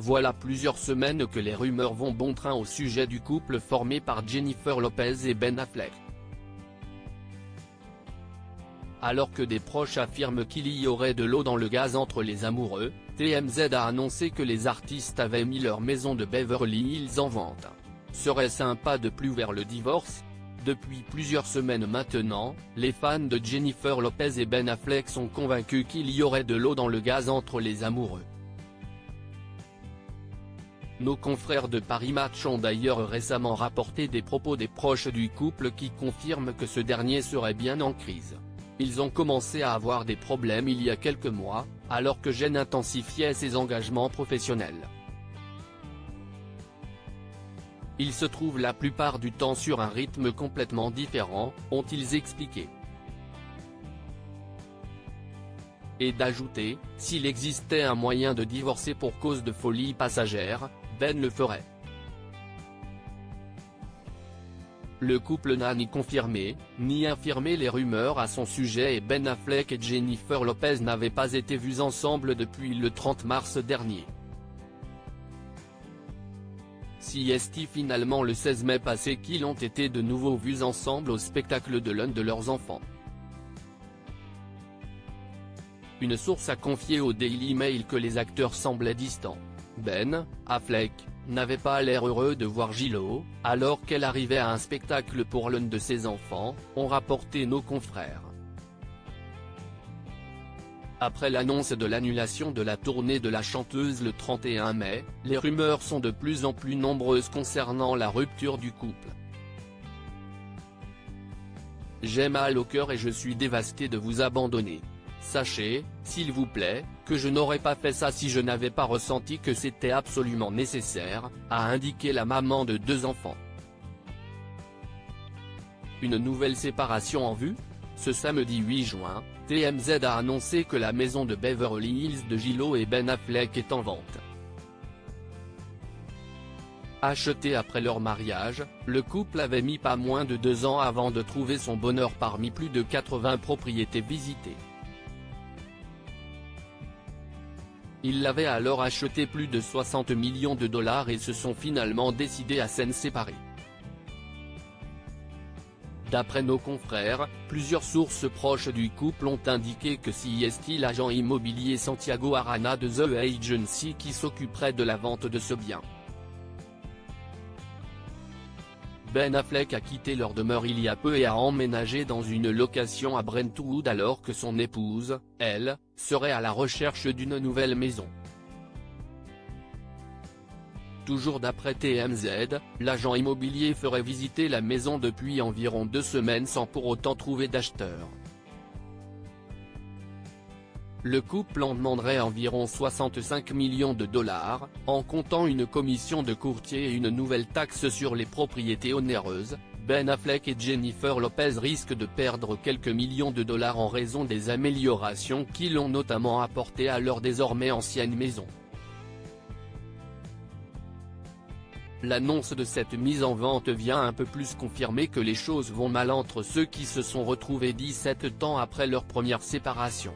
Voilà plusieurs semaines que les rumeurs vont bon train au sujet du couple formé par Jennifer Lopez et Ben Affleck. Alors que des proches affirment qu'il y aurait de l'eau dans le gaz entre les amoureux, TMZ a annoncé que les artistes avaient mis leur maison de Beverly Hills en vente. Serait-ce un pas de plus vers le divorce ? Depuis plusieurs semaines maintenant, les fans de Jennifer Lopez et Ben Affleck sont convaincus qu'il y aurait de l'eau dans le gaz entre les amoureux. Nos confrères de Paris Match ont d'ailleurs récemment rapporté des propos des proches du couple qui confirment que ce dernier serait bien en crise. Ils ont commencé à avoir des problèmes il y a quelques mois, alors que Jen intensifiait ses engagements professionnels. Ils se trouvent la plupart du temps sur un rythme complètement différent, ont-ils expliqué. Et d'ajouter, s'il existait un moyen de divorcer pour cause de folie passagère, Ben le ferait. Le couple n'a ni confirmé, ni infirmé les rumeurs à son sujet et Ben Affleck et Jennifer Lopez n'avaient pas été vus ensemble depuis le 30 mars dernier. Si est finalement le 16 mai passé qu'ils ont été de nouveau vus ensemble au spectacle de l'un de leurs enfants. Une source a confié au Daily Mail que les acteurs semblaient distants. Ben Affleck n'avait pas l'air heureux de voir J-Lo, alors qu'elle arrivait à un spectacle pour l'un de ses enfants, ont rapporté nos confrères. Après l'annonce de l'annulation de la tournée de la chanteuse le 31 mai, les rumeurs sont de plus en plus nombreuses concernant la rupture du couple. J'ai mal au cœur et je suis dévasté de vous abandonner. Sachez, s'il vous plaît, que je n'aurais pas fait ça si je n'avais pas ressenti que c'était absolument nécessaire, a indiqué la maman de 2 enfants. Une nouvelle séparation en vue ? Ce samedi 8 juin, TMZ a annoncé que la maison de Beverly Hills de J-Lo et Ben Affleck est en vente. Acheté après leur mariage, le couple avait mis pas moins de 2 ans avant de trouver son bonheur parmi plus de 80 propriétés visitées. Ils l'avaient alors acheté plus de 60 millions de dollars et se sont finalement décidés à s'en séparer. D'après nos confrères, plusieurs sources proches du couple ont indiqué que c'est l'agent immobilier Santiago Arana de The Agency qui s'occuperait de la vente de ce bien. Ben Affleck a quitté leur demeure il y a peu et a emménagé dans une location à Brentwood alors que son épouse, elle, serait à la recherche d'une nouvelle maison. Toujours d'après TMZ, l'agent immobilier ferait visiter la maison depuis environ 2 semaines sans pour autant trouver d'acheteur. Le couple en demanderait environ 65 millions de dollars, en comptant une commission de courtier et une nouvelle taxe sur les propriétés onéreuses. Ben Affleck et Jennifer Lopez risquent de perdre quelques millions de dollars en raison des améliorations qu'ils ont notamment apportées à leur désormais ancienne maison. L'annonce de cette mise en vente vient un peu plus confirmer que les choses vont mal entre ceux qui se sont retrouvés 17 ans après leur première séparation.